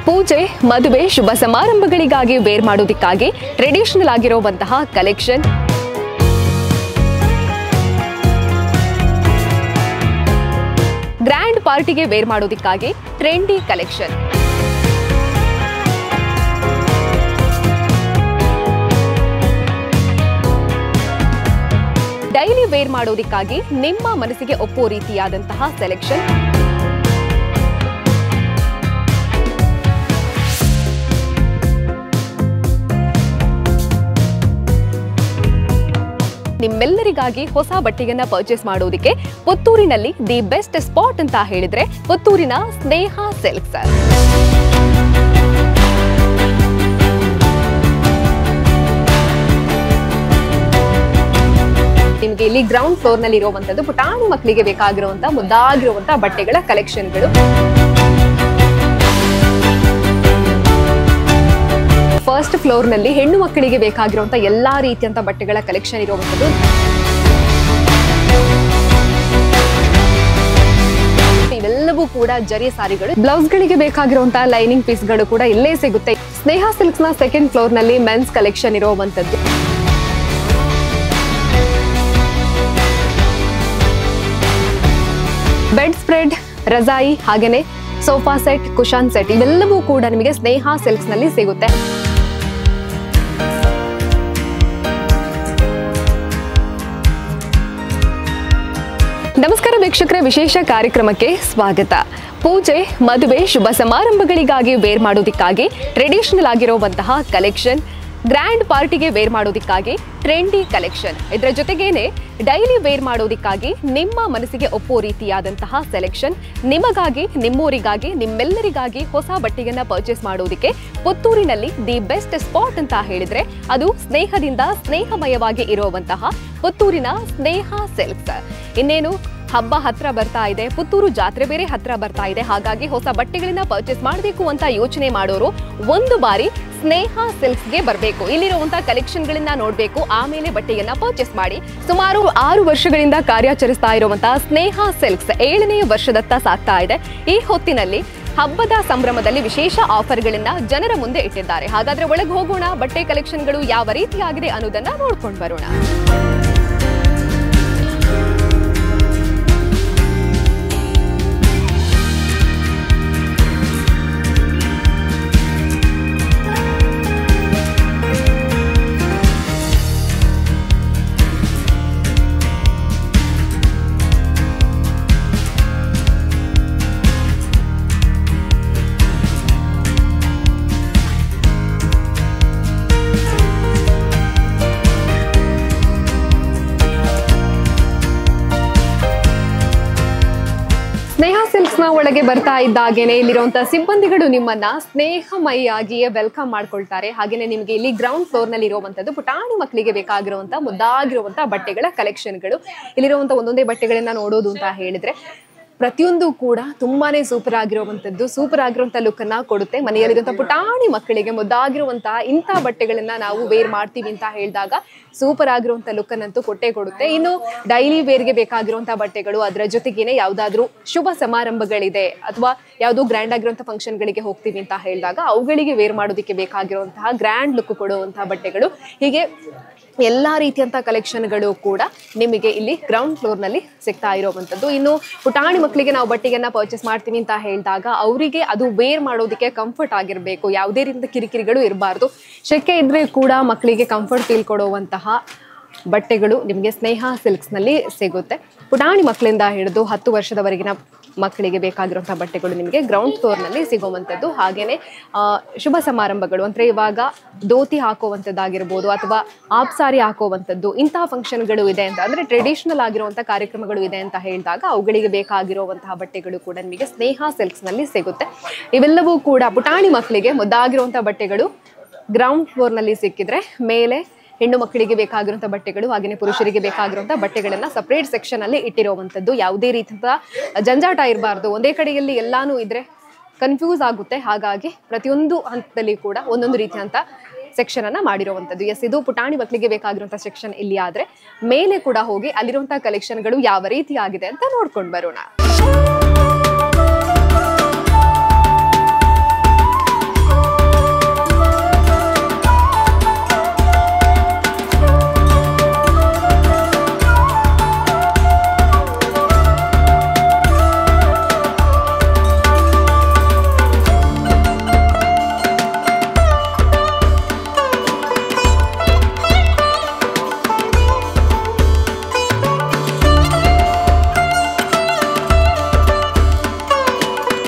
ಪೂಜೆ, ಮದುವೆ, ಶುಭ ಸಮಾರಂಭಗಳಿಗಾಗಿ ವೇರ್ ಮಾಡೋದಕ್ಕಾಗಿ ಟ್ರೆಡಿಷನಲ್ ಆಗಿರುವಂತಹ ಕಲೆಕ್ಷನ್, ಗ್ರ್ಯಾಂಡ್ ಪಾರ್ಟಿಗೆ ವೇರ್ ಮಾಡೋದಕ್ಕಾಗಿ ಟ್ರೆಂಡಿ ಕಲೆಕ್ಷನ್, ಡೈಲಿ ವೇರ್ ಮಾಡೋದಕ್ಕಾಗಿ ನಿಮ್ಮ ಮನಸ್ಸಿಗೆ ಒಪ್ಪೋ ರೀತಿಯಾದಂತಹ ಸೆಲೆಕ್ಷನ್, ನಿಮ್ಮೆಲ್ಲರಿಗಾಗಿ ಹೊಸ ಬಟ್ಟೆಯನ್ನ ಪರ್ಚೇಸ್ ಮಾಡೋದಕ್ಕೆ ಪುತ್ತೂರಿನಲ್ಲಿ ದಿ ಬೆಸ್ಟ್ ಸ್ಪಾಟ್ ಅಂತ ಹೇಳಿದ್ರೆ ಪುತ್ತೂರಿನ ಸ್ನೇಹ ಸಿಲ್ಕ್ಸ್. ನಿಮಗೆ ಇಲ್ಲಿ ಗ್ರೌಂಡ್ ಫ್ಲೋರ್ ನಲ್ಲಿ ಇರುವಂತದ್ದು ಪುಟಾಣಿ ಮಕ್ಕಳಿಗೆ ಬೇಕಾಗಿರುವಂತಹ ಮುದ್ದಾಗಿರುವಂತಹ ಬಟ್ಟೆಗಳ ಕಲೆಕ್ಷನ್ಗಳು. ಫಸ್ಟ್ ಫ್ಲೋರ್ ನಲ್ಲಿ ಹೆಣ್ಣು ಮಕ್ಕಳಿಗೆ ಬೇಕಾಗಿರುವಂತಹ ಎಲ್ಲಾ ರೀತಿಯಂತ ಬಟ್ಟೆಗಳ ಕಲೆಕ್ಷನ್ ಇರುವಂತದ್ದು. ಇವೆಲ್ಲವೂ ಕೂಡ ಜರಿ ಸಾರಿಗಳು. ಬ್ಲೌಸ್ ಗಳಿಗೆ ಬೇಕಾಗಿರುವಂತಹ ಲೈನಿಂಗ್ ಪೀಸ್ ಗಳು ಕೂಡ ಇಲ್ಲೇ ಸಿಗುತ್ತೆ. ಸ್ನೇಹ ಸಿಲ್ಕ್ಸ್ ನ ಸೆಕೆಂಡ್ ಫ್ಲೋರ್ ನಲ್ಲಿ ಮೆನ್ಸ್ ಕಲೆಕ್ಷನ್ ಇರುವಂತದ್ದು. ಬೆಡ್ ಸ್ಪ್ರೆಡ್, ರಜಾಯಿ, ಹಾಗೇನೆ ಸೋಫಾ ಸೆಟ್, ಕುಶನ್ ಸೆಟ್ ಇವೆಲ್ಲವೂ ಕೂಡ ನಿಮಗೆ ಸ್ನೇಹ ಸಿಲ್ಕ್ಸ್ ನಲ್ಲಿ ಸಿಗುತ್ತೆ. ನಮಸ್ಕಾರ ವೀಕ್ಷಕರೇ, ವಿಶೇಷ ಕಾರ್ಯಕ್ರಮಕ್ಕೆ ಸ್ವಾಗತ. ಪೂಜೆ, ಮದುವೆ, ಶುಭ ಸಮಾರಂಭಗಳಿಗಾಗಿ ವೇರ್ ಮಾಡೋದಕ್ಕಾಗಿ ಟ್ರೆಡಿಷನಲ್ ಆಗಿರುವಂತಹ ಕಲೆಕ್ಷನ್, ಗ್ರ್ಯಾಂಡ್ ಪಾರ್ಟಿಗೆ ವೇರ್ ಮಾಡೋದಕ್ಕಾಗಿ ಟ್ರೆಂಡಿ ಕಲೆಕ್ಷನ್, ಇದರ ಜೊತೆಗೇನೆ ಡೈಲಿ ವೇರ್ ಮಾಡೋದಕ್ಕಾಗಿ ನಿಮ್ಮ ಮನಸ್ಸಿಗೆ ಒಪ್ಪೋ ರೀತಿಯಾದಂತಹ ಸೆಲೆಕ್ಷನ್, ನಿಮಗಾಗಿ, ನಿಮ್ಮೂರಿಗಾಗಿ, ನಿಮ್ಮೆಲ್ಲರಿಗಾಗಿ ಹೊಸ ಬಟ್ಟೆಯನ್ನ ಪರ್ಚೇಸ್ ಮಾಡೋದಕ್ಕೆ ಪುತ್ತೂರಿನಲ್ಲಿ ದಿ ಬೆಸ್ಟ್ ಸ್ಪಾಟ್ ಅಂತ ಹೇಳಿದ್ರೆ ಅದು ಸ್ನೇಹದಿಂದ ಸ್ನೇಹಮಯವಾಗಿ ಇರುವಂತಹ ಪುತ್ತೂರಿನ ಸ್ನೇಹ ಸಿಲ್ಕ್ಸ್. ಇನ್ನೇನು ಹಬ್ಬ ಹತ್ರ ಬರ್ತಾ ಇದೆ, ಪುತ್ತೂರು ಜಾತ್ರೆ ಬೇರೆ ಹತ್ರ ಬರ್ತಾ ಇದೆ. ಹಾಗಾಗಿ ಹೊಸ ಬಟ್ಟೆಗಳನ್ನ ಪರ್ಚೇಸ್ ಮಾಡಬೇಕು ಅಂತ ಯೋಚನೆ ಮಾಡೋರು ಒಂದು ಬಾರಿ ಸ್ನೇಹ ಸಿಲ್ಕ್ಸ್ಗೆ ಬರಬೇಕು. ಇಲ್ಲಿರುವಂತಹ ಕಲೆಕ್ಷನ್ ಗಳನ್ನ ನೋಡಬೇಕು, ಆಮೇಲೆ ಬಟ್ಟೆಯನ್ನ ಪರ್ಚೇಸ್ ಮಾಡಿ. ಸುಮಾರು 6 ವರ್ಷಗಳಿಂದ ಕಾರ್ಯಾಚರಿಸ್ತಾ ಇರುವಂತಹ ಸ್ನೇಹ ಸಿಲ್ಕ್ಸ್ 7ನೇ ವರ್ಷದತ್ತ ಸಾಗ್ತಾ ಇದೆ. ಈ ಹೊತ್ತಿನಲ್ಲಿ ಹಬ್ಬದ ಸಂಭ್ರಮದಲ್ಲಿ ವಿಶೇಷ ಆಫರ್ಗಳನ್ನ ಜನರ ಮುಂದೆ ಇಟ್ಟಿದ್ದಾರೆ. ಹಾಗಾದ್ರೆ ಒಳಗೆ ಹೋಗೋಣ, ಬಟ್ಟೆ ಕಲೆಕ್ಷನ್ಗಳು ಯಾವ ರೀತಿಯಾಗಿದೆ ಅನ್ನೋದನ್ನ ನೋಡ್ಕೊಂಡು ಬರೋಣ. ಸ್ನೇಹ ಸಿಲ್ಕ್ಸ್ ನ ಒಳಗೆ ಬರ್ತಾ ಇದ್ದಾಗೇನೆ ಇಲ್ಲಿರುವಂತಹ ಸಿಬ್ಬಂದಿಗಳು ನಿಮ್ಮನ್ನ ಸ್ನೇಹಮಯಿಯಾಗಿಯೇ ವೆಲ್ಕಮ್ ಮಾಡ್ಕೊಳ್ತಾರೆ. ಹಾಗೇನೆ ನಿಮಗೆ ಇಲ್ಲಿ ಗ್ರೌಂಡ್ ಫ್ಲೋರ್ ನಲ್ಲಿ ಇರುವಂತದ್ದು ಪುಟಾಣಿ ಮಕ್ಕಳಿಗೆ ಬೇಕಾಗಿರುವಂತಹ ಮುದ್ದಾಗಿರುವಂತಹ ಬಟ್ಟೆಗಳ ಕಲೆಕ್ಷನ್ಗಳು. ಇಲ್ಲಿರುವಂತಹ ಒಂದೊಂದೇ ಬಟ್ಟೆಗಳನ್ನ ನೋಡೋದು ಅಂತ ಹೇಳಿದ್ರೆ ಪ್ರತಿಯೊಂದು ಕೂಡ ತುಂಬಾನೇ ಸೂಪರ್ ಆಗಿರುವಂತದ್ದು, ಸೂಪರ್ ಆಗಿರುವಂತಹ ಲುಕ್ ಅನ್ನ ಕೊಡುತ್ತೆ. ಮನೆಯಲ್ಲಿರುವಂತಹ ಪುಟಾಣಿ ಮಕ್ಕಳಿಗೆ ಮುದ್ದಾಗಿರುವಂತಹ ಇಂಥ ಬಟ್ಟೆಗಳನ್ನ ನಾವು ವೇರ್ ಮಾಡ್ತೀವಿ ಅಂತ ಹೇಳಿದಾಗ ಸೂಪರ್ ಆಗಿರುವಂತಹ ಲುಕ್ ಅನ್ನಂತೂ ಕೊಟ್ಟೆ ಕೊಡುತ್ತೆ. ಇನ್ನು ಡೈಲಿ ವೇರ್ಗೆ ಬೇಕಾಗಿರುವಂತಹ ಬಟ್ಟೆಗಳು, ಅದರ ಜೊತೆಗೇನೆ ಯಾವ್ದಾದ್ರು ಶುಭ ಸಮಾರಂಭಗಳಿದೆ ಅಥವಾ ಯಾವ್ದೋ ಗ್ರ್ಯಾಂಡ್ ಆಗಿರುವಂತಹ ಫಂಕ್ಷನ್ ಗಳಿಗೆ ಹೋಗ್ತೀವಿ ಅಂತ ಹೇಳಿದಾಗ ಅವುಗಳಿಗೆ ವೇರ್ ಮಾಡೋದಕ್ಕೆ ಬೇಕಾಗಿರುವಂತಹ ಗ್ರ್ಯಾಂಡ್ ಲುಕ್ ಕೊಡುವಂತಹ ಬಟ್ಟೆಗಳು, ಹೀಗೆ ಎಲ್ಲಾ ರೀತಿಯಂತ ಕಲೆಕ್ಷನ್ಗಳು ಕೂಡ ನಿಮಗೆ ಇಲ್ಲಿ ಗ್ರೌಂಡ್ ಫ್ಲೋರ್ ನಲ್ಲಿ ಸಿಗ್ತಾ ಇರುವಂತದ್ದು. ಇನ್ನು ಪುಟಾಣಿ ಮಕ್ಕಳಿಗೆ ನಾವು ಬಟ್ಟೆಯನ್ನ ಪರ್ಚೇಸ್ ಮಾಡ್ತೀವಿ ಅಂತ ಹೇಳಿದಾಗ ಅವರಿಗೆ ಅದು ವೇರ್ ಮಾಡೋದಕ್ಕೆ ಕಂಫರ್ಟ್ ಆಗಿರ್ಬೇಕು, ಯಾವುದೇ ರೀತಿಯ ಕಿರಿಕಿರಿಗಳು ಇರಬಾರ್ದು. ಶೆಕೆ ಇದ್ರೆ ಕೂಡ ಮಕ್ಕಳಿಗೆ ಕಂಫರ್ಟ್ ಫೀಲ್ ಕೊಡುವಂತಹ ಬಟ್ಟೆಗಳು ನಿಮಗೆ ಸ್ನೇಹ ಸಿಲ್ಕ್ಸ್ ನಲ್ಲಿ ಸಿಗುತ್ತೆ. ಪುಟಾಣಿ ಮಕ್ಕಳಿಂದ ಹಿಡಿದು 10 ವರ್ಷದವರೆಗಿನ ಮಕ್ಕಳಿಗೆ ಬೇಕಾಗಿರುವಂತಹ ಬಟ್ಟೆಗಳು ನಿಮಗೆ ಗ್ರೌಂಡ್ ಫ್ಲೋರ್ ನಲ್ಲಿ ಸಿಗುವಂತದ್ದು. ಹಾಗೇನೆ ಶುಭ ಸಮಾರಂಭಗಳು ಅಂದ್ರೆ ಇವಾಗ ಧೋತಿ ಹಾಕುವಂತದ್ದಾಗಿರ್ಬೋದು ಅಥವಾ ಆಪ್ ಸಾರಿ ಹಾಕುವಂತದ್ದು, ಇಂತಹ ಫಂಕ್ಷನ್ಗಳು ಇದೆ ಅಂತ ಅಂದ್ರೆ ಟ್ರೆಡಿಷನಲ್ ಆಗಿರುವಂತಹ ಕಾರ್ಯಕ್ರಮಗಳು ಇದೆ ಅಂತ ಹೇಳಿದಾಗ ಅವುಗಳಿಗೆ ಬೇಕಾಗಿರುವಂತಹ ಬಟ್ಟೆಗಳು ಕೂಡ ನಿಮಗೆ ಸ್ನೇಹ ಸಿಲ್ಕ್ಸ್ ನಲ್ಲಿ ಸಿಗುತ್ತೆ. ಇವೆಲ್ಲವೂ ಕೂಡ ಪುಟಾಣಿ ಮಕ್ಕಳಿಗೆ ಮುದ್ದಾಗಿರುವಂತಹ ಬಟ್ಟೆಗಳು ಗ್ರೌಂಡ್ ಫ್ಲೋರ್ ನಲ್ಲಿ ಸಿಕ್ಕಿದ್ರೆ ಮೇಲೆ ಹೆಣ್ಣು ಮಕ್ಕಳಿಗೆ ಬೇಕಾಗಿರುವಂತಹ ಬಟ್ಟೆಗಳು ಹಾಗೇನೆ ಪುರುಷರಿಗೆ ಬೇಕಾಗಿರುವಂತಹ ಬಟ್ಟೆಗಳನ್ನ ಸಪರೇಟ್ ಸೆಕ್ಷನ್ ಅಲ್ಲಿ ಇಟ್ಟಿರುವಂತದ್ದು. ಯಾವುದೇ ರೀತಿಯ ಜಂಜಾಟ ಇರಬಾರ್ದು, ಒಂದೇ ಕಡೆಯಲ್ಲಿ ಎಲ್ಲಾನು ಇದ್ರೆ ಕನ್ಫ್ಯೂಸ್ ಆಗುತ್ತೆ. ಹಾಗಾಗಿ ಪ್ರತಿಯೊಂದು ಹಂತದಲ್ಲಿ ಕೂಡ ಒಂದೊಂದು ರೀತಿಯಂತ ಸೆಕ್ಷನ್ ಅನ್ನ ಮಾಡಿರುವಂತದ್ದು. ಎಸ್, ಇದು ಪುಟಾಣಿ ಮಕ್ಕಳಿಗೆ ಬೇಕಾಗಿರುವಂತಹ ಸೆಕ್ಷನ್ ಇಲ್ಲಿ ಆದ್ರೆ ಮೇಲೆ ಕೂಡ ಹೋಗಿ ಅಲ್ಲಿರುವಂತಹ ಕಲೆಕ್ಷನ್ಗಳು ಯಾವ ರೀತಿ ಆಗಿದೆ ಅಂತ ನೋಡ್ಕೊಂಡು ಬರೋಣ.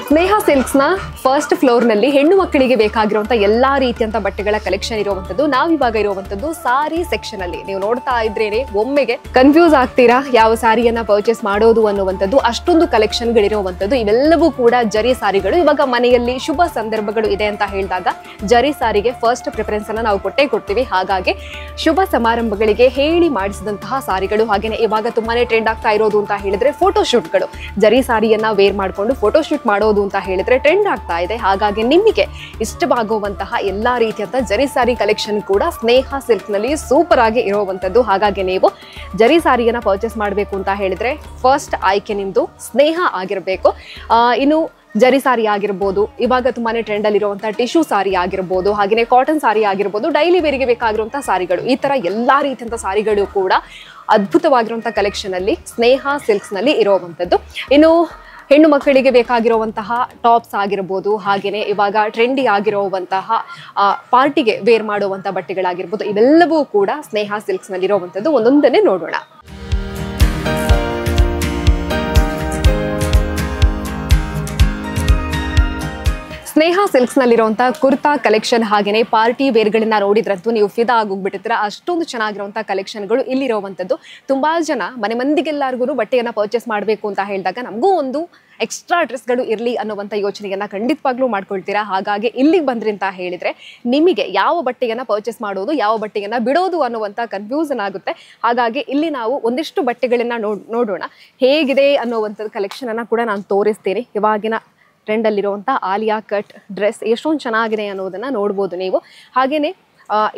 ಸ್ನೇಹ ಸಿಲ್ಕ್ಸ್ ನ ಫಸ್ಟ್ ಫ್ಲೋರ್ ನಲ್ಲಿ ಹೆಣ್ಣು ಮಕ್ಕಳಿಗೆ ಬೇಕಾಗಿರುವಂತಹ ಎಲ್ಲಾ ರೀತಿಯಂತ ಬಟ್ಟೆಗಳ ಕಲೆಕ್ಷನ್ ಇರುವಂತದ್ದು. ನಾವಿವಾಗ ಇರುವಂತದ್ದು ಸಾರಿ ಸೆಕ್ಷನ್ ಅಲ್ಲಿ. ನೀವು ನೋಡ್ತಾ ಇದ್ರೇನೆ ಒಮ್ಮೆಗೆ ಕನ್ಫ್ಯೂಸ್ ಆಗ್ತೀರಾ ಯಾವ ಸಾರಿಯನ್ನ ಪರ್ಚೇಸ್ ಮಾಡೋದು ಅನ್ನುವಂಥದ್ದು. ಅಷ್ಟೊಂದು ಕಲೆಕ್ಷನ್ ಗಳಿರುವಂತದ್ದು. ಇವೆಲ್ಲವೂ ಕೂಡ ಜರಿ ಸಾರಿಗಳು. ಇವಾಗ ಮನೆಯಲ್ಲಿ ಶುಭ ಸಂದರ್ಭಗಳು ಇದೆ ಅಂತ ಹೇಳಿದಾಗ ಜರಿ ಸಾರಿಗೆ ಫಸ್ಟ್ ಪ್ರಿಫರೆನ್ಸ್ ಅನ್ನ ನಾವು ಕೊಡ್ತೀವಿ. ಹಾಗಾಗಿ ಶುಭ ಸಮಾರಂಭಗಳಿಗೆ ಹೇಳಿ ಮಾಡಿಸಿದಂತಹ ಸಾರಿಗಳು. ಹಾಗೇನೆ ಇವಾಗ ತುಂಬಾನೇ ಟ್ರೆಂಡ್ ಆಗ್ತಾ ಇರೋದು ಅಂತ ಹೇಳಿದ್ರೆ ಫೋಟೋಶೂಟ್ಗಳು. ಜರಿ ಸಾರಿಯನ್ನ ವೇರ್ ಮಾಡ್ಕೊಂಡು ಫೋಟೋಶೂಟ್ ಮಾಡೋದು ಅಂತ ಹೇಳಿದ್ರೆ ಟ್ರೆಂಡ್ ಆಗ್ತಾ ಇದೆ. ಹಾಗಾಗಿ ನಿಮಗೆ ಇಷ್ಟವಾಗುವಂತಹ ಎಲ್ಲಾ ರೀತಿಯಂತ ಜರಿ ಸಾರಿ ಕಲೆಕ್ಷನ್ ಕೂಡ ಸ್ನೇಹ ಸಿಲ್ಕ್ ನಲ್ಲಿ ಸೂಪರ್ ಆಗಿ ಇರುವಂತದ್ದು. ಹಾಗಾಗಿ ನೀವು ಜರಿ ಸಾರಿಯನ್ನ ಪರ್ಚೇಸ್ ಮಾಡಬೇಕು ಅಂತ ಹೇಳಿದ್ರೆ ಫಸ್ಟ್ ಆಯ್ಕೆ ನಿಮ್ದು ಸ್ನೇಹ ಆಗಿರಬೇಕು. ಇನ್ನು ಜರಿ ಸಾರಿ ಆಗಿರ್ಬೋದು, ಇವಾಗ ತುಂಬಾನೇ ಟ್ರೆಂಡ್ ಅಲ್ಲಿ ಇರುವಂತಹ ಟಿಶ್ಯೂ ಸಾರಿ ಆಗಿರ್ಬೋದು, ಹಾಗೆಯೇ ಕಾಟನ್ ಸಾರಿ ಆಗಿರ್ಬೋದು, ಡೈಲಿ ವೇರಿಗೆ ಬೇಕಾಗಿರುವಂತಹ ಸಾರಿಗಳು, ಈ ತರ ಎಲ್ಲಾ ರೀತಿಯಂತ ಸಾರಿಗಳು ಕೂಡ ಅದ್ಭುತವಾಗಿರುವಂತಹ ಕಲೆಕ್ಷನ್ ಅಲ್ಲಿ ಸ್ನೇಹ ಸಿಲ್ಕ್ಸ್ ನಲ್ಲಿ ಇರುವಂತದ್ದು. ಇನ್ನು ಹೆಣ್ಣು ಮಕ್ಕಳಿಗೆ ಬೇಕಾಗಿರುವಂತಹ ಟಾಪ್ಸ್ ಆಗಿರ್ಬೋದು, ಹಾಗೇನೆ ಇವಾಗ ಟ್ರೆಂಡಿ ಆಗಿರುವಂತಹ ಪಾರ್ಟಿಗೆ ವೇರ್ ಮಾಡುವಂತಹ ಬಟ್ಟೆಗಳಾಗಿರ್ಬೋದು, ಇವೆಲ್ಲವೂ ಕೂಡ ಸ್ನೇಹ ಸಿಲ್ಕ್ಸ್ ನಲ್ಲಿ ಇರುವಂತದ್ದು. ಒಂದೊಂದನ್ನೇ ನೋಡೋಣ. ಸ್ನೇಹ ಸಿಲ್ಕ್ಸ್ ನಲ್ಲಿರುವಂತಹ ಕುರ್ತಾ ಕಲೆಕ್ಷನ್ ಹಾಗೇನೆ ಪಾರ್ಟಿ ವೇರ್ಗಳನ್ನ ನೋಡಿದ್ರಂತೂ ನೀವು ಫಿದಾ ಆಗೋಗ್ಬಿಟ್ಟಿರ್ತೀರ. ಅಷ್ಟೊಂದು ಚೆನ್ನಾಗಿರುವಂತಹ ಕಲೆಕ್ಷನ್ಗಳು ಇಲ್ಲಿರುವಂತದ್ದು. ತುಂಬಾ ಜನ ಮನೆ ಮಂದಿಗೆಲ್ಲರಿಗೂ ಬಟ್ಟೆಯನ್ನ ಪರ್ಚೇಸ್ ಮಾಡಬೇಕು ಅಂತ ಹೇಳಿದಾಗ ನಮಗೂ ಒಂದು ಎಕ್ಸ್ಟ್ರಾ ಡ್ರೆಸ್ಗಳು ಇರಲಿ ಅನ್ನುವಂಥ ಯೋಚನೆಯನ್ನ ಖಂಡಿತವಾಗ್ಲೂ ಮಾಡ್ಕೊಳ್ತೀರಾ. ಹಾಗಾಗಿ ಇಲ್ಲಿಗೆ ಬಂದ್ರಿ ಅಂತ ಹೇಳಿದ್ರೆ ನಿಮಗೆ ಯಾವ ಬಟ್ಟೆಯನ್ನ ಪರ್ಚೇಸ್ ಮಾಡೋದು, ಯಾವ ಬಟ್ಟೆಯನ್ನ ಬಿಡೋದು ಅನ್ನುವಂಥ ಕನ್ಫ್ಯೂಷನ್ ಆಗುತ್ತೆ. ಹಾಗಾಗಿ ಇಲ್ಲಿ ನಾವು ಒಂದಿಷ್ಟು ಬಟ್ಟೆಗಳನ್ನ ನೋಡೋಣ ಹೇಗಿದೆ ಅನ್ನುವಂಥದ್ದು ಕಲೆಕ್ಷನ್ ಅನ್ನ ಕೂಡ ನಾನು ತೋರಿಸ್ತೀನಿ. ಇವಾಗಿನ ಟ್ರೆಂಡ್ ಅಲ್ಲಿರುವಂಥ ಆಲಿಯಾ ಕಟ್ ಡ್ರೆಸ್ ಎಷ್ಟೊಂದು ಚೆನ್ನಾಗಿದೆ ಅನ್ನೋದನ್ನ ನೋಡ್ಬೋದು ನೀವು. ಹಾಗೇನೆ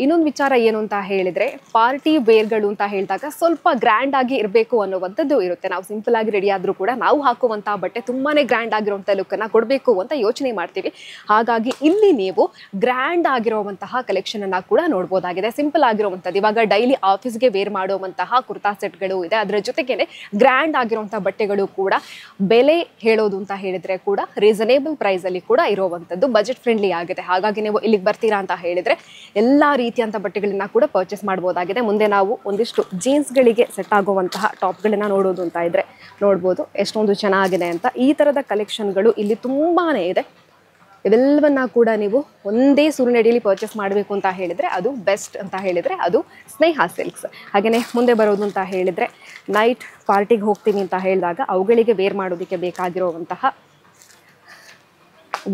ಇನ್ನೊಂದು ವಿಚಾರ ಏನು ಅಂತ ಹೇಳಿದ್ರೆ ಪಾರ್ಟಿ ವೇರ್ಗಳು ಅಂತ ಹೇಳಿದಾಗ ಸ್ವಲ್ಪ ಗ್ರ್ಯಾಂಡ್ ಆಗಿ ಇರಬೇಕು ಅನ್ನುವಂಥದ್ದು ಇರುತ್ತೆ. ನಾವು ಸಿಂಪಲ್ ಆಗಿ ರೆಡಿ ಆದ್ರೂ ಕೂಡ ನಾವು ಹಾಕುವಂತಹ ಬಟ್ಟೆ ತುಂಬಾನೇ ಗ್ರ್ಯಾಂಡ್ ಆಗಿರುವಂಥ ಲುಕ್ ಅನ್ನ ಕೊಡಬೇಕು ಅಂತ ಯೋಚನೆ ಮಾಡ್ತೀವಿ. ಹಾಗಾಗಿ ಇಲ್ಲಿ ನೀವು ಗ್ರ್ಯಾಂಡ್ ಆಗಿರುವಂತಹ ಕಲೆಕ್ಷನ್ ಅನ್ನ ಕೂಡ ನೋಡ್ಬೋದಾಗಿದೆ. ಸಿಂಪಲ್ ಆಗಿರುವಂಥದ್ದು ಇವಾಗ ಡೈಲಿ ಆಫೀಸ್ಗೆ ವೇರ್ ಮಾಡುವಂತಹ ಕುರ್ತಾ ಸೆಟ್ಗಳು ಇದೆ. ಅದರ ಜೊತೆಗೇನೆ ಗ್ರ್ಯಾಂಡ್ ಆಗಿರುವಂತಹ ಬಟ್ಟೆಗಳು ಕೂಡ ಬೆಲೆ ಹೇಳೋದು ಅಂತ ಹೇಳಿದ್ರೆ ಕೂಡ ರೀಸನೇಬಲ್ ಪ್ರೈಸ್ ಅಲ್ಲಿ ಕೂಡ ಇರುವಂಥದ್ದು, ಬಜೆಟ್ ಫ್ರೆಂಡ್ಲಿ ಆಗಿದೆ. ಹಾಗಾಗಿ ನೀವು ಇಲ್ಲಿಗೆ ಬರ್ತೀರಾ ಅಂತ ಹೇಳಿದ್ರೆ ಎಲ್ಲಾ ರೀತಿಯಂತ ಬಟ್ಟೆಗಳನ್ನ ಕೂಡ ಪರ್ಚೇಸ್ ಮಾಡಬಹುದಾಗಿದೆ. ಮುಂದೆ ನಾವು ಒಂದಿಷ್ಟು ಜೀನ್ಸ್ ಗಳಿಗೆ ಸೆಟ್ ಆಗುವಂತಹ ಟಾಪ್ ಗಳನ್ನ ನೋಡೋದು ಅಂತ ಇದ್ರೆ ನೋಡ್ಬೋದು ಎಷ್ಟೊಂದು ಚೆನ್ನಾಗಿದೆ ಅಂತ. ಈ ತರದ ಕಲೆಕ್ಷನ್ಗಳು ಇಲ್ಲಿ ತುಂಬಾನೇ ಇದೆ. ಇವೆಲ್ಲವನ್ನ ಕೂಡ ನೀವು ಒಂದೇ ಸೂರಿನಡಿಯಲ್ಲಿ ಪರ್ಚೇಸ್ ಮಾಡಬೇಕು ಅಂತ ಹೇಳಿದ್ರೆ ಅದು ಬೆಸ್ಟ್ ಅಂತ ಹೇಳಿದ್ರೆ ಅದು ಸ್ನೇಹ ಸಿಲ್ಕ್ಸ್. ಹಾಗೆಯೇ ಮುಂದೆ ಬರೋದು ಅಂತ ಹೇಳಿದ್ರೆ ನೈಟ್ ಪಾರ್ಟಿಗೆ ಹೋಗ್ತೀನಿ ಅಂತ ಹೇಳಿದಾಗ ಅವುಗಳಿಗೆ ವೇರ್ ಮಾಡೋದಕ್ಕೆ ಬೇಕಾಗಿರುವಂತಹ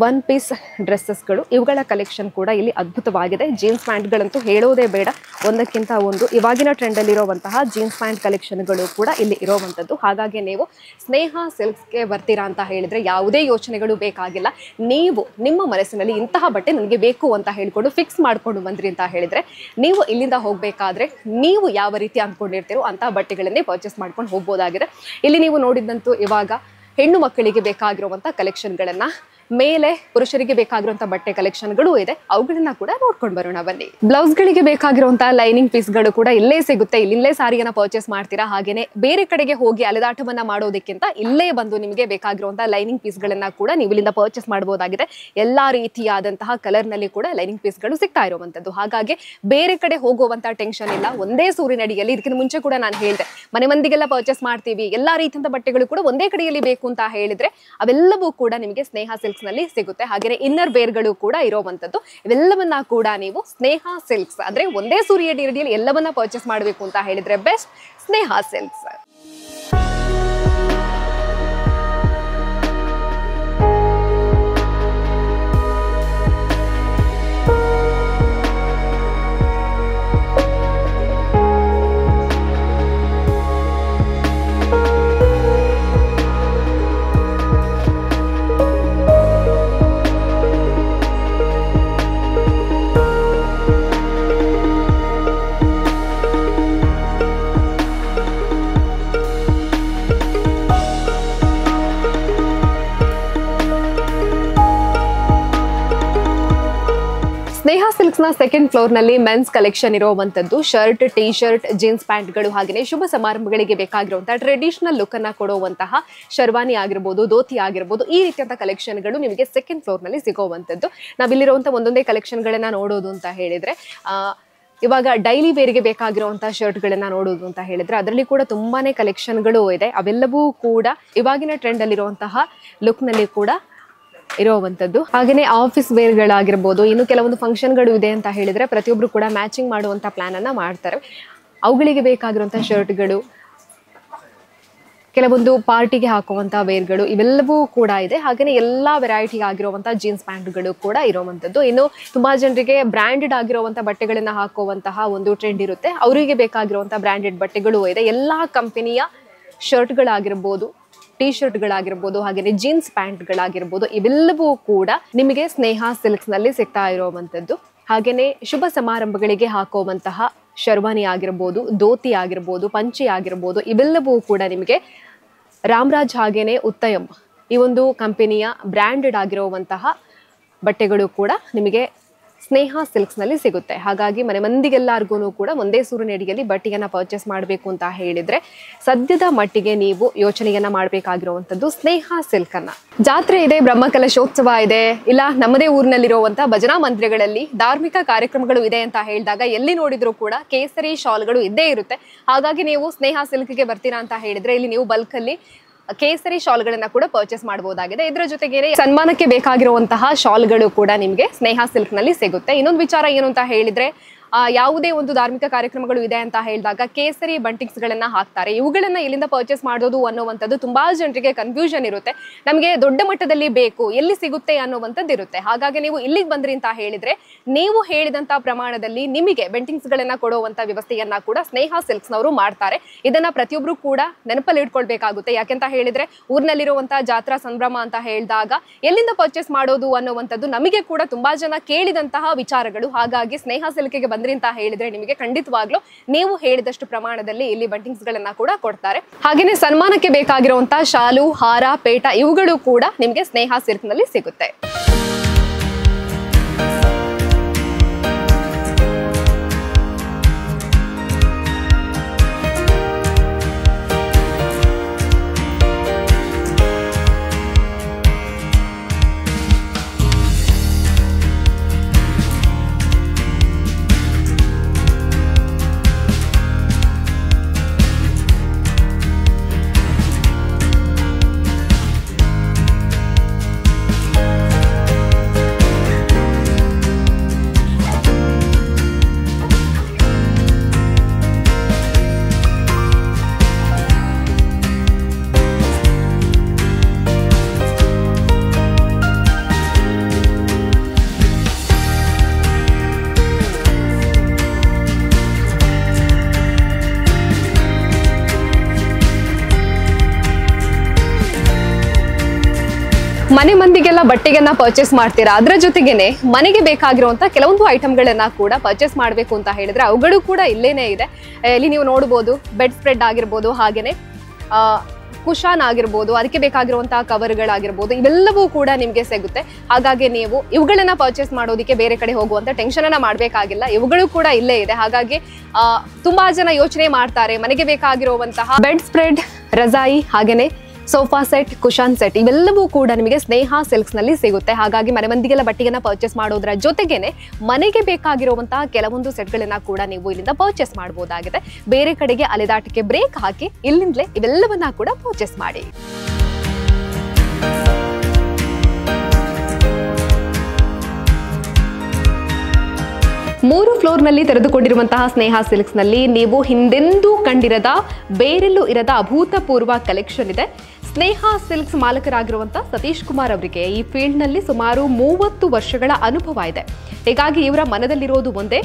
ಒನ್ ಪೀಸ್ ಡ್ರೆಸ್ಸಸ್ಗಳು, ಇವುಗಳ ಕಲೆಕ್ಷನ್ ಕೂಡ ಇಲ್ಲಿ ಅದ್ಭುತವಾಗಿದೆ. ಜೀನ್ಸ್ ಪ್ಯಾಂಟ್ಗಳಂತೂ ಹೇಳೋದೇ ಬೇಡ, ಒಂದಕ್ಕಿಂತ ಒಂದು ಇವಾಗಿನ ಟ್ರೆಂಡಲ್ಲಿರುವಂತಹ ಜೀನ್ಸ್ ಪ್ಯಾಂಟ್ ಕಲೆಕ್ಷನ್ಗಳು ಕೂಡ ಇಲ್ಲಿ ಇರೋವಂಥದ್ದು. ಹಾಗಾಗಿ ನೀವು ಸ್ನೇಹ ಸಿಲ್ಕ್ಸ್ಗೆ ಬರ್ತೀರಾ ಅಂತ ಹೇಳಿದ್ರೆ ಯಾವುದೇ ಯೋಚನೆಗಳು ಬೇಕಾಗಿಲ್ಲ. ನೀವು ನಿಮ್ಮ ಮನಸ್ಸಿನಲ್ಲಿ ಇಂತಹ ಬಟ್ಟೆ ನನಗೆ ಬೇಕು ಅಂತ ಹೇಳ್ಕೊಂಡು ಫಿಕ್ಸ್ ಮಾಡ್ಕೊಂಡು ಬಂದ್ರಿ ಅಂತ ಹೇಳಿದ್ರೆ ನೀವು ಇಲ್ಲಿಂದ ಹೋಗಬೇಕಾದ್ರೆ ನೀವು ಯಾವ ರೀತಿ ಅಂದ್ಕೊಂಡಿರ್ತೀರೋ ಅಂತಹ ಬಟ್ಟೆಗಳನ್ನೇ ಪರ್ಚೇಸ್ ಮಾಡ್ಕೊಂಡು ಹೋಗ್ಬೋದಾಗಿದೆ. ಇಲ್ಲಿ ನೀವು ನೋಡಿದ್ದಂತೂ ಇವಾಗ ಹೆಣ್ಣು ಮಕ್ಕಳಿಗೆ ಬೇಕಾಗಿರುವಂಥ ಕಲೆಕ್ಷನ್ಗಳನ್ನ, ಮೇಲೆ ಪುರುಷರಿಗೆ ಬೇಕಾಗಿರುವಂತಹ ಬಟ್ಟೆ ಕಲೆಕ್ಷನ್ಗಳು ಇದೆ, ಅವುಗಳನ್ನ ಕೂಡ ನೋಡ್ಕೊಂಡು ಬರೋಣ ಬನ್ನಿ. ಬ್ಲೌಸ್ ಗಳಿಗೆ ಬೇಕಾಗಿರುವಂತಹ ಲೈನಿಂಗ್ ಪೀಸ್ಗಳು ಕೂಡ ಇಲ್ಲೇ ಸಿಗುತ್ತೆ. ಇಲ್ಲೇ ಸಾರಿಯನ್ನ ಪರ್ಚೇಸ್ ಮಾಡ್ತೀರಾ. ಹಾಗೇನೆ ಬೇರೆ ಕಡೆಗೆ ಹೋಗಿ ಅಲೆದಾಟವನ್ನ ಮಾಡೋದಕ್ಕಿಂತ ಇಲ್ಲೇ ಬಂದು ನಿಮಗೆ ಬೇಕಾಗಿರುವಂತಹ ಲೈನಿಂಗ್ ಪೀಸ್ಗಳನ್ನ ಕೂಡ ನೀವು ಇಲ್ಲಿಂದ ಪರ್ಚೇಸ್ ಮಾಡಬಹುದಾಗಿದೆ. ಎಲ್ಲಾ ರೀತಿಯಾದಂತಹ ಕಲರ್ ನಲ್ಲಿ ಕೂಡ ಲೈನಿಂಗ್ ಪೀಸ್ಗಳು ಸಿಗ್ತಾ ಇರುವಂತದ್ದು. ಹಾಗಾಗಿ ಬೇರೆ ಕಡೆ ಹೋಗುವಂತಹ ಟೆನ್ಷನ್ ಇಲ್ಲ, ಒಂದೇ ಸೂರಿನಡಿಯಲ್ಲಿ. ಇದಕ್ಕಿಂತ ಮುಂಚೆ ಕೂಡ ನಾನು ಹೇಳಿದೆ ಮನೆ ಮಂದಿಗೆಲ್ಲ ಪರ್ಚೇಸ್ ಮಾಡ್ತೀವಿ, ಎಲ್ಲಾ ರೀತಿಯ ಬಟ್ಟೆಗಳು ಕೂಡ ಒಂದೇ ಕಡೆಯಲ್ಲಿ ಬೇಕು ಅಂತ ಹೇಳಿದ್ರೆ ಅವೆಲ್ಲವೂ ಕೂಡ ನಿಮಗೆ ಸ್ನೇಹ ಸಿಲ್ಕ್ಸ್ ನಲ್ಲಿ ಸಿಗುತ್ತೆ. ಹಾಗೆ ಇನ್ನರ್ ವೇರ್ಗಳು ಕೂಡ ಇರುವಂತದ್ದು. ಇವೆಲ್ಲವನ್ನ ಕೂಡ ನೀವು ಸ್ನೇಹ ಸಿಲ್ಕ್ಸ್ ಅಂದ್ರೆ ಒಂದೇ ಸೂರಿನಡಿಯಲ್ಲಿ ಎಲ್ಲವನ್ನ ಪರ್ಚೇಸ್ ಮಾಡಬೇಕು ಅಂತ ಹೇಳಿದ್ರೆ ಬೆಸ್ಟ್ ಸ್ನೇಹ ಸಿಲ್ಕ್ಸ್. ಸ್ನೇಹ ಸಿಲ್ಕ್ಸ್ ನ ಸೆಕೆಂಡ್ ಫ್ಲೋರ್ ನಲ್ಲಿ ಮೆನ್ಸ್ ಕಲೆಕ್ಷನ್ ಇರುವಂತದ್ದು. ಶರ್ಟ್, ಟಿ ಶರ್ಟ್, ಜೀನ್ಸ್ ಪ್ಯಾಂಟ್ಗಳು, ಹಾಗೆ ಶುಭ ಸಮಾರಂಭಗಳಿಗೆ ಬೇಕಾಗಿರುವಂತಹ ಟ್ರೆಡಿಷನಲ್ ಲುಕ್ ಅನ್ನ ಕೊಡುವಂತಹ ಶರ್ವಾನಿ ಆಗಿರ್ಬೋದು, ಧೋತಿ ಆಗಿರ್ಬೋದು, ಈ ರೀತಿಯಂತ ಕಲೆಕ್ಷನ್ಗಳು ನಿಮಗೆ ಸೆಕೆಂಡ್ ಫ್ಲೋರ್ ನಲ್ಲಿ ಸಿಗುವಂತದ್ದು. ನಾವಿಲ್ಲಿರುವಂತಹ ಒಂದೊಂದೇ ಕಲೆಕ್ಷನ್ ಗಳನ್ನ ನೋಡೋದು ಅಂತ ಹೇಳಿದ್ರೆ ಇವಾಗ ಡೈಲಿ ವೇರಿಗೆ ಬೇಕಾಗಿರುವಂತಹ ಶರ್ಟ್ಗಳನ್ನ ನೋಡೋದು ಅಂತ ಹೇಳಿದ್ರೆ ಅದರಲ್ಲಿ ಕೂಡ ತುಂಬಾನೇ ಕಲೆಕ್ಷನ್ಗಳು ಇದೆ. ಅವೆಲ್ಲವೂ ಕೂಡ ಇವಾಗಿನ ಟ್ರೆಂಡ್ ಅಲ್ಲಿರುವಂತಹ ಲುಕ್ ನಲ್ಲಿ ಕೂಡ ಇರುವಂತದ್ದು. ಹಾಗೇನೆ ಆಫೀಸ್ ವೇರ್ ಗಳಾಗಿರ್ಬೋದು, ಇನ್ನು ಕೆಲವೊಂದು ಫಂಕ್ಷನ್ಗಳು ಇದೆ ಅಂತ ಹೇಳಿದ್ರೆ ಪ್ರತಿಯೊಬ್ರು ಕೂಡ ಮ್ಯಾಚಿಂಗ್ ಮಾಡುವಂತ ಪ್ಲಾನ್ ಅನ್ನ ಮಾಡ್ತಾರೆ. ಅವುಗಳಿಗೆ ಬೇಕಾಗಿರುವಂತಹ ಶರ್ಟ್ಗಳು, ಕೆಲವೊಂದು ಪಾರ್ಟಿಗೆ ಹಾಕುವಂತಹ ವೇರ್ಗಳು ಇವೆಲ್ಲವೂ ಕೂಡ ಇದೆ. ಹಾಗೇನೆ ಎಲ್ಲಾ ವೆರೈಟಿ ಆಗಿರುವಂತಹ ಜೀನ್ಸ್ ಪ್ಯಾಂಟ್ಗಳು ಕೂಡ ಇರುವಂತದ್ದು. ಇನ್ನು ತುಂಬಾ ಜನರಿಗೆ ಬ್ರಾಂಡೆಡ್ ಆಗಿರುವಂತಹ ಬಟ್ಟೆಗಳನ್ನ ಹಾಕುವಂತಹ ಒಂದು ಟ್ರೆಂಡ್ ಇರುತ್ತೆ. ಅವರಿಗೆ ಬೇಕಾಗಿರುವಂತಹ ಬ್ರಾಂಡೆಡ್ ಬಟ್ಟೆಗಳು ಇದೆ. ಎಲ್ಲಾ ಕಂಪನಿಯ ಶರ್ಟ್ಗಳಾಗಿರ್ಬೋದು, ಟೀ ಶರ್ಟ್ಗಳಾಗಿರ್ಬೋದು, ಹಾಗೇನೆ ಜೀನ್ಸ್ ಪ್ಯಾಂಟ್ಗಳಾಗಿರ್ಬೋದು ಇವೆಲ್ಲವೂ ಕೂಡ ನಿಮಗೆ ಸ್ನೇಹ ಸಿಲ್ಕ್ಸ್ ನಲ್ಲಿ ಸಿಗ್ತಾ ಇರುವಂತದ್ದು. ಹಾಗೇನೆ ಶುಭ ಸಮಾರಂಭಗಳಿಗೆ ಹಾಕುವಂತಹ ಶರ್ವಾನಿ ಆಗಿರ್ಬೋದು, ಧೋತಿ ಆಗಿರ್ಬೋದು, ಪಂಚೆ ಆಗಿರ್ಬೋದು ಇವೆಲ್ಲವೂ ಕೂಡ ನಿಮಗೆ ರಾಮರಾಜ್ ಹಾಗೇನೆ ಉತ್ತಯಂ ಈ ಒಂದು ಕಂಪನಿಯ ಬ್ರ್ಯಾಂಡೆಡ್ ಆಗಿರುವಂತಹ ಬಟ್ಟೆಗಳು ಕೂಡ ನಿಮಗೆ ಸ್ನೇಹ ಸಿಲ್ಕ್ಸ್ ನಲ್ಲಿ ಸಿಗುತ್ತೆ. ಹಾಗಾಗಿ ಮನೆ ಮಂದಿಗೆಲ್ಲರಿಗೂ ಕೂಡ ಒಂದೇ ಸೂರಿನಡಿಯಲ್ಲಿ ಬಟ್ಟೆಯನ್ನ ಪರ್ಚೇಸ್ ಮಾಡಬೇಕು ಅಂತ ಹೇಳಿದ್ರೆ ಸದ್ಯದ ಮಟ್ಟಿಗೆ ನೀವು ಯೋಚನೆಯನ್ನ ಮಾಡಬೇಕಾಗಿರುವಂತದ್ದು ಸ್ನೇಹ ಸಿಲ್ಕ್ ಅನ್ನ. ಜಾತ್ರೆ ಇದೆ, ಬ್ರಹ್ಮಕಲಶೋತ್ಸವ ಇದೆ, ಇಲ್ಲ ನಮ್ಮದೇ ಊರಿನಲ್ಲಿರುವಂತಹ ಭಜನಾ ಮಂದಿರಗಳಲ್ಲಿ ಧಾರ್ಮಿಕ ಕಾರ್ಯಕ್ರಮಗಳು ಇದೆ ಅಂತ ಹೇಳಿದಾಗ ಎಲ್ಲಿ ನೋಡಿದ್ರು ಕೂಡ ಕೇಸರಿ ಶಾಲ್ಗಳು ಇದ್ದೇ ಇರುತ್ತೆ. ಹಾಗಾಗಿ ನೀವು ಸ್ನೇಹ ಸಿಲ್ಕ್ಗೆ ಬರ್ತೀರಾ ಅಂತ ಹೇಳಿದ್ರೆ ಇಲ್ಲಿ ನೀವು ಬಲ್ಕ್ ಅಲ್ಲಿ ಕೇಸರಿ ಶಾಲ್ಗಳನ್ನ ಕೂಡ ಪರ್ಚೇಸ್ ಮಾಡಬಹುದಾಗಿದೆ. ಇದರ ಜೊತೆಗೆ ಸನ್ಮಾನಕ್ಕೆ ಬೇಕಾಗಿರುವಂತಹ ಶಾಲ್ಗಳು ಕೂಡ ನಿಮಗೆ ಸ್ನೇಹ ಸಿಲ್ಕ್ ನಲ್ಲಿ ಸಿಗುತ್ತೆ. ಇನ್ನೊಂದು ವಿಚಾರ ಏನು ಅಂತ ಹೇಳಿದ್ರೆ ಯಾವುದೇ ಒಂದು ಧಾರ್ಮಿಕ ಕಾರ್ಯಕ್ರಮಗಳು ಇದೆ ಅಂತ ಹೇಳಿದಾಗ ಕೇಸರಿ ಬಂಟಿಂಗ್ಸ್ ಗಳನ್ನ ಹಾಕ್ತಾರೆ. ಇವುಗಳನ್ನ ಎಲ್ಲಿಂದ ಪರ್ಚೇಸ್ ಮಾಡೋದು ಅನ್ನುವಂಥದ್ದು ತುಂಬಾ ಜನರಿಗೆ ಕನ್ಫ್ಯೂಷನ್ ಇರುತ್ತೆ. ನಮಗೆ ದೊಡ್ಡ ಮಟ್ಟದಲ್ಲಿ ಬೇಕು, ಎಲ್ಲಿ ಸಿಗುತ್ತೆ ಅನ್ನುವಂಥದ್ದು ಇರುತ್ತೆ. ಹಾಗಾಗಿ ನೀವು ಇಲ್ಲಿಗೆ ಬಂದ್ರಿ ಅಂತ ಹೇಳಿದ್ರೆ ನೀವು ಹೇಳಿದಂತ ಪ್ರಮಾಣದಲ್ಲಿ ನಿಮಗೆ ಬೆಂಟಿಂಗ್ಸ್ ಗಳನ್ನ ಕೊಡುವಂತ ವ್ಯವಸ್ಥೆಯನ್ನ ಕೂಡ ಸ್ನೇಹ ಸಿಲ್ಕ್ಸ್ ನವರು ಮಾಡ್ತಾರೆ. ಇದನ್ನ ಪ್ರತಿಯೊಬ್ರು ಕೂಡ ನೆನಪಲ್ಲಿ ಇಟ್ಕೊಳ್ಬೇಕಾಗುತ್ತೆ. ಯಾಕೆಂತ ಹೇಳಿದ್ರೆ ಊರಿನಲ್ಲಿರುವಂತಹ ಜಾತ್ರಾ ಸಂಭ್ರಮ ಅಂತ ಹೇಳಿದಾಗ ಎಲ್ಲಿಂದ ಪರ್ಚೇಸ್ ಮಾಡೋದು ಅನ್ನುವಂಥದ್ದು ನಮಗೆ ಕೂಡ ತುಂಬಾ ಜನ ಕೇಳಿದಂತಹ ವಿಚಾರಗಳು. ಹಾಗಾಗಿ ಸ್ನೇಹ ಸಿಲ್ಕ್ಗೆ ಅಂತ ಹೇಳಿದ್ರೆ ನಿಮಗೆ ಖಂಡಿತವಾಗ್ಲೂ ನೀವು ಹೇಳಿದಷ್ಟು ಪ್ರಮಾಣದಲ್ಲಿ ಇಲ್ಲಿ ಬಂಟಿಂಗ್ಸ್ ಗಳನ್ನ ಕೂಡ ಕೊಡ್ತಾರೆ. ಹಾಗೇನೆ ಸನ್ಮಾನಕ್ಕೆ ಬೇಕಾಗಿರುವಂತಹ ಶಾಲು, ಹಾರ, ಪೇಟ ಇವುಗಳು ಕೂಡ ನಿಮಗೆ ಸ್ನೇಹ ಸಿಲ್ಕ್ ನಲ್ಲಿ ಸಿಗುತ್ತೆ. ಮನೆ ಮಂದಿಗೆಲ್ಲ ಬಟ್ಟೆಗಳನ್ನ ಪರ್ಚೇಸ್ ಮಾಡ್ತೀರಾ, ಅದರ ಜೊತೆಗೇನೆ ಮನೆಗೆ ಬೇಕಾಗಿರುವಂತ ಕೆಲವೊಂದು ಐಟಮ್ಗಳನ್ನ ಕೂಡ ಪರ್ಚೇಸ್ ಮಾಡಬೇಕು ಅಂತ ಹೇಳಿದ್ರೆ ಅವುಗಳು ಕೂಡ ಇಲ್ಲೇನೆ ಇದೆ. ಇಲ್ಲಿ ನೀವು ನೋಡಬಹುದು ಬೆಡ್ ಸ್ಪ್ರೆಡ್ ಆಗಿರ್ಬೋದು, ಹಾಗೇನೆ ಕುಶಾನ್ ಆಗಿರ್ಬೋದು, ಅದಕ್ಕೆ ಬೇಕಾಗಿರುವಂತಹ ಕವರ್ಗಳಾಗಿರ್ಬೋದು ಇವೆಲ್ಲವೂ ಕೂಡ ನಿಮ್ಗೆ ಸಿಗುತ್ತೆ. ಹಾಗಾಗಿ ನೀವು ಇವುಗಳನ್ನ ಪರ್ಚೇಸ್ ಮಾಡೋದಕ್ಕೆ ಬೇರೆ ಕಡೆ ಹೋಗುವಂತ ಟೆನ್ಷನ್ ಅನ್ನ ಮಾಡ್ಬೇಕಾಗಿಲ್ಲ. ಇವುಗಳು ಕೂಡ ಇಲ್ಲೇ ಇದೆ. ಹಾಗಾಗಿ ತುಂಬಾ ಜನ ಯೋಚನೆ ಮಾಡ್ತಾರೆ ಮನೆಗೆ ಬೇಕಾಗಿರುವಂತಹ ಬೆಡ್ ಸ್ಪ್ರೆಡ್, ರಜಾಯಿ, ಹಾಗೇನೆ ಸೋಫಾ ಸೆಟ್, ಕುಶಾನ್ ಸೆಟ್ ಇವೆಲ್ಲವೂ ಕೂಡ ನಿಮಗೆ ಸ್ನೇಹ ಸಿಲ್ಕ್ಸ್ ನಲ್ಲಿ ಸಿಗುತ್ತೆ. ಹಾಗಾಗಿ ಮನೆ ಮಂದಿಗೆಲ್ಲ ಬಟ್ಟೆಗಳನ್ನ ಪರ್ಚೇಸ್ ಮಾಡೋದ್ರ ಜೊತೆಗೇನೆ ಮನೆಗೆ ಬೇಕಾಗಿರುವಂತಹ ಕೆಲವೊಂದು ಸೆಟ್ಗಳನ್ನ ಕೂಡ ನೀವು ಇಲ್ಲಿಂದ ಪರ್ಚೇಸ್ ಮಾಡಬಹುದಾಗಿದೆ. ಬೇರೆ ಕಡೆಗೆ ಅಲೆದಾಟಕ್ಕೆ ಬ್ರೇಕ್ ಹಾಕಿ ಇಲ್ಲಿಂದಲೇ ಇವೆಲ್ಲವನ್ನ ಕೂಡ ಪರ್ಚೇಸ್ ಮಾಡಿ. ಮೂರು ಫ್ಲೋರ್ ನಲ್ಲಿ ತೆರೆದುಕೊಂಡಿರುವಂತಹ ಸ್ನೇಹ ಸಿಲ್ಕ್ಸ್ ನಲ್ಲಿ ನೀವು ಹಿಂದೆಂದೂ ಕಂಡಿರದ, ಬೇರೆಲ್ಲೂ ಇರದ ಅಭೂತಪೂರ್ವ ಕಲೆಕ್ಷನ್ ಇದೆ. ಸ್ನೇಹ ಸಿಲ್ಕ್ಸ್ ಮಾಲಕರಾಗಿರುವಂತಹ ಸತೀಶ್ ಕುಮಾರ್ ಅವರಿಗೆ ಈ ಫೀಲ್ಡ್ ನಲ್ಲಿ ಸುಮಾರು 30 ವರ್ಷಗಳ ಅನುಭವ ಇದೆ. ಹೀಗಾಗಿ ಇವರ ಮನದಲ್ಲಿರೋದು ಒಂದೇ,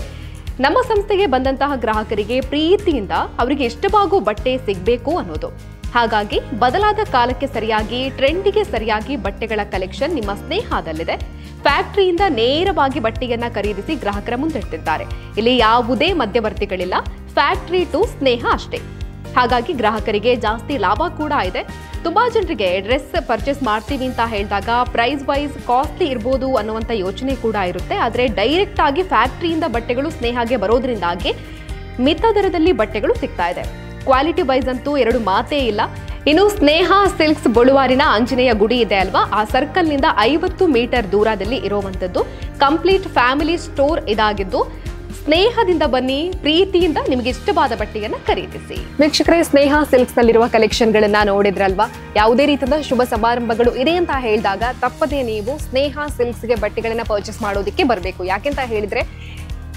ನಮ್ಮ ಸಂಸ್ಥೆಗೆ ಬಂದಂತಹ ಗ್ರಾಹಕರಿಗೆ ಪ್ರೀತಿಯಿಂದ ಅವರಿಗೆ ಇಷ್ಟವಾಗೋ ಬಟ್ಟೆ ಸಿಗಬೇಕು ಅನ್ನೋದು. ಹಾಗಾಗಿ ಬದಲಾದ ಕಾಲಕ್ಕೆ ಸರಿಯಾಗಿ, ಟ್ರೆಂಡಿಗೆ ಸರಿಯಾಗಿ ಬಟ್ಟೆಗಳ ಕಲೆಕ್ಷನ್ ನಿಮ್ಮ ಸ್ನೇಹದಲ್ಲಿದೆ. ಫ್ಯಾಕ್ಟರಿಯಿಂದ ನೇರವಾಗಿ ಬಟ್ಟೆಯನ್ನ ಖರೀದಿಸಿ ಗ್ರಾಹಕರ ಮುಂದಿಟ್ಟಿದ್ದಾರೆ. ಇಲ್ಲಿ ಯಾವುದೇ ಮಧ್ಯವರ್ತಿಗಳಿಲ್ಲ, ಫ್ಯಾಕ್ಟರಿ ಟು ಸ್ನೇಹ ಅಷ್ಟೇ. ಹಾಗಾಗಿ ಗ್ರಾಹಕರಿಗೆ ಜಾಸ್ತಿ ಲಾಭ ಕೂಡ ಇದೆ. ತುಂಬಾ ಜನರಿಗೆ ಡ್ರೆಸ್ ಪರ್ಚೇಸ್ ಮಾಡ್ತೀವಿ ಅಂತ ಹೇಳಿದಾಗ ಪ್ರೈಸ್ ವೈಸ್ ಕಾಸ್ಟ್ಲಿ ಇರ್ಬೋದು ಅನ್ನುವಂಥ ಯೋಚನೆ ಕೂಡ ಇರುತ್ತೆ. ಆದರೆ ಡೈರೆಕ್ಟ್ ಆಗಿ ಫ್ಯಾಕ್ಟರಿಯಿಂದ ಬಟ್ಟೆಗಳು ಸ್ನೇಹಗೆ ಬರೋದ್ರಿಂದಾಗಿ ಮಿತ ದರದಲ್ಲಿ ಬಟ್ಟೆಗಳು ಸಿಗ್ತಾ ಇದೆ. ಕ್ವಾಲಿಟಿ ವೈಸ್ ಅಂತೂ ಎರಡು ಮಾತೇ ಇಲ್ಲ. ಇನ್ನು ಸ್ನೇಹ ಸಿಲ್ಕ್ಸ್ ಬಳುವಾರಿನ ಆಂಜನೇಯ ಗುಡಿ ಇದೆ ಅಲ್ವಾ, ಆ ಸರ್ಕಲ್ ನಿಂದ 50 ಮೀಟರ್ ದೂರದಲ್ಲಿ ಇರುವಂತದ್ದು ಕಂಪ್ಲೀಟ್ ಫ್ಯಾಮಿಲಿ ಸ್ಟೋರ್ ಇದಾಗಿದ್ದು ಸ್ನೇಹದಿಂದ ಬನ್ನಿ, ಪ್ರೀತಿಯಿಂದ ನಿಮಗೆ ಇಷ್ಟವಾದ ಬಟ್ಟೆಯನ್ನ ಖರೀದಿಸಿ. ವೀಕ್ಷಕರೇ, ಸ್ನೇಹ ಸಿಲ್ಕ್ಸ್ ನಲ್ಲಿರುವ ಕಲೆಕ್ಷನ್ ಗಳನ್ನ ನೋಡಿದ್ರಲ್ವಾ? ಯಾವುದೇ ರೀತಿಯ ಶುಭ ಸಮಾರಂಭಗಳು ಇದೆ ಅಂತ ಹೇಳಿದಾಗ ತಪ್ಪದೇ ನೀವು ಸ್ನೇಹ ಸಿಲ್ಕ್ಸ್ ಗೆ ಬಟ್ಟೆಗಳನ್ನ ಪರ್ಚೇಸ್ ಮಾಡೋದಕ್ಕೆ ಬರಬೇಕು. ಯಾಕೆಂತ ಹೇಳಿದ್ರೆ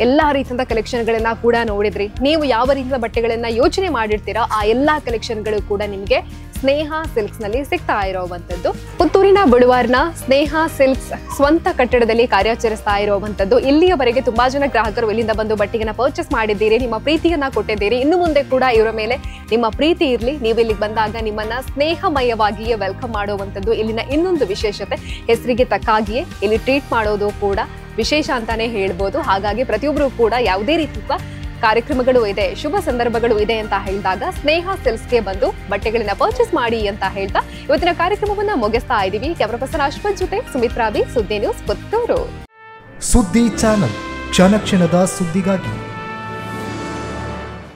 ಎಲ್ಲಾ ರೀತಿಯ ಕಲೆಕ್ಷನ್ ಗಳನ್ನ ಕೂಡ ನೋಡಿದ್ರಿ. ನೀವು ಯಾವ ರೀತಿಯ ಬಟ್ಟೆಗಳನ್ನ ಯೋಚನೆ ಮಾಡಿರ್ತೀರಾ ಆ ಎಲ್ಲಾ ಕಲೆಕ್ಷನ್ ಗಳು ಕೂಡ ನಿಮಗೆ ಸ್ನೇಹ ಸಿಲ್ಕ್ಸ್ ನಲ್ಲಿ ಸಿಗ್ತಾ ಇರುವಂತದ್ದು. ಪುತ್ತೂರಿನ ಬಳುವಾರ್ನ ಸ್ನೇಹ ಸಿಲ್ಕ್ಸ್ ಸ್ವಂತ ಕಟ್ಟಡದಲ್ಲಿ ಕಾರ್ಯಾಚರಿಸ್ತಾ ಇರುವಂತದ್ದು. ಇಲ್ಲಿಯವರೆಗೆ ತುಂಬಾ ಜನ ಗ್ರಾಹಕರು ಇಲ್ಲಿಂದ ಬಂದು ಬಟ್ಟೆಗಳನ್ನ ಪರ್ಚೇಸ್ ಮಾಡಿದ್ದೀರಿ, ನಿಮ್ಮ ಪ್ರೀತಿಯನ್ನ ಕೊಟ್ಟಿದ್ದೀರಿ. ಇನ್ನು ಮುಂದೆ ಕೂಡ ಇವರ ಮೇಲೆ ನಿಮ್ಮ ಪ್ರೀತಿ ಇರ್ಲಿ. ನೀವು ಇಲ್ಲಿಗೆ ಬಂದಾಗ ನಿಮ್ಮನ್ನ ಸ್ನೇಹಮಯವಾಗಿಯೇ ವೆಲ್ಕಮ್ ಮಾಡುವಂತದ್ದು ಇಲ್ಲಿನ ಇನ್ನೊಂದು ವಿಶೇಷತೆ. ಹೆಸರಿಗೆ ತಕ್ಕಾಗಿಯೇ ಇಲ್ಲಿ ಟ್ರೀಟ್ ಮಾಡೋದು ಕೂಡ ವಿಶೇಷ ಅಂತಾನೆ ಹೇಳ್ಬೋದು. ಹಾಗಾಗಿ ಪ್ರತಿಯೊಬ್ಬರು ಕೂಡ ಯಾವುದೇ ರೀತಿಯ ಕಾರ್ಯಕ್ರಮಗಳು ಇದೆ, ಶುಭ ಸಂದರ್ಭಗಳು ಇದೆ ಅಂತ ಹೇಳಿದಾಗ ಸ್ನೇಹ ಸಿಲ್ಕ್ಸ್ಗೆ ಬಂದು ಬಟ್ಟೆಗಳನ್ನ ಪರ್ಚೇಸ್ ಮಾಡಿ ಅಂತ ಹೇಳ್ತಾ ಇವತ್ತಿನ ಕಾರ್ಯಕ್ರಮವನ್ನ ಮುಗಿಸ್ತಾ ಇದೀವಿ. ಕ್ಯಾಮರಾ ಪರ್ಸನ್ ಅಶ್ವಥ್ ಜೊತೆ ಸುಮಿತ್ರಾ ಬಿ, ಸುದ್ದಿ ನ್ಯೂಸ್, ಪುತ್ತೂರು. ಸುದ್ದಿ ಚಾನಲ್, ಕ್ಷಣ ಕ್ಷಣದ ಸುದ್ದಿಗಾಗಿ.